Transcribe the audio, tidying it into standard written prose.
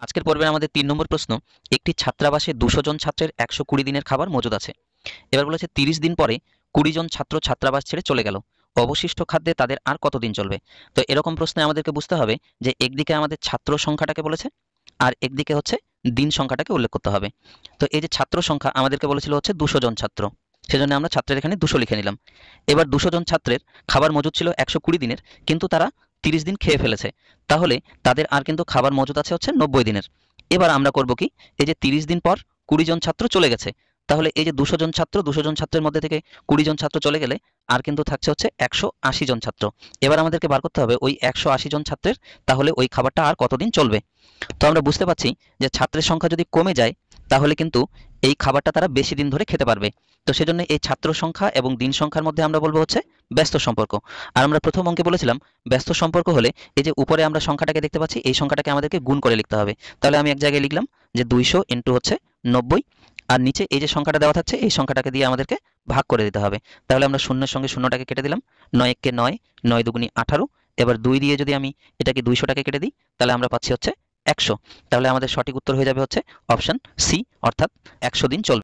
আজকের পর্বে আমাদের ৩ নম্বর প্রশ্ন, একটি ছাত্রাবাসে ২০০ জন ছাত্রের ১২০ দিনের খাবার মজুদ আছে। এবার বলেছে ৩০ দিন পরে ২০ জন ছাত্র ছাত্রাবাস ছেড়ে চলে গেল, অবশিষ্ট খাদ্যে তাদের আর কতদিন চলবে? তো এরকম প্রশ্নে আমাদেরকে বুঝতে হবে যে একদিকে আমাদের ছাত্র সংখ্যাটাকে বলেছে আর একদিকে হচ্ছে দিন সংখ্যাটাকে উল্লেখ করতে হবে। তো এই যে ছাত্র সংখ্যা আমাদেরকে বলেছিল হচ্ছে ২০০ জন ছাত্র, সেজন্য আমরা ছাত্রের এখানে ২০০ লিখে নিলাম। এবার ২০০ জন ছাত্রের খাবার মজুদ ছিল ১২০ দিনের, কিন্তু তারা ৩০ দিন খেয়ে ফেলেছে, তাহলে তাদের আর কিন্তু খাবার মজুদ আছে হচ্ছে ৯০ দিনের। এবার আমরা করব কি, এই যে ৩০ দিন পর ২০ জন ছাত্র চলে গেছে, তাহলে এই যে ২০০ জন ছাত্র, ২০০ জন ছাত্রের মধ্যে থেকে ২০ জন ছাত্র চলে গেলে আর কিন্তু থাকছে হচ্ছে ১৮০ জন ছাত্র। এবার আমাদেরকে বার করতে হবে ওই ১৮০ জন ছাত্রের তাহলে ওই খাবারটা আর কতদিন চলবে। তো আমরা বুঝতে পারছি যে ছাত্রের সংখ্যা যদি কমে যায় তাহলে কিন্তু এই খাবারটা তারা বেশি দিন ধরে খেতে পারবে। তো সেজন্য এই ছাত্র সংখ্যা এবং দিন সংখ্যার মধ্যে আমরা বলবো হচ্ছে ব্যস্ত সম্পর্ক। আর আমরা প্রথম অঙ্কে বলেছিলাম ব্যস্ত সম্পর্ক হলে এই যে উপরে আমরা সংখ্যাটাকে দেখতে পাচ্ছি, এই সংখ্যাটাকে আমাদেরকে গুণ করে লিখতে হবে। তাহলে আমি এক জায়গায় লিখলাম যে ২০০ ইন্টু হচ্ছে ৯০, আর নিচে এই যে সংখ্যাটা দেওয়া থাকছে এই সংখ্যাটাকে দিয়ে আমাদেরকে ভাগ করে দিতে হবে। তাহলে আমরা শূন্যের সঙ্গে শূন্যটাকে কেটে দিলাম, ৯ একে ৯, ৯ দুগুণি ১৮। এবার ২ দিয়ে যদি আমি এটাকে ২০০টাকে কেটে দিই তাহলে আমরা পাচ্ছি হচ্ছে ১০০। তাহলে আমাদের সঠিক উত্তর হয়ে যাবে হচ্ছে অপশন সি, অর্থাৎ ১০০ দিন চলবে।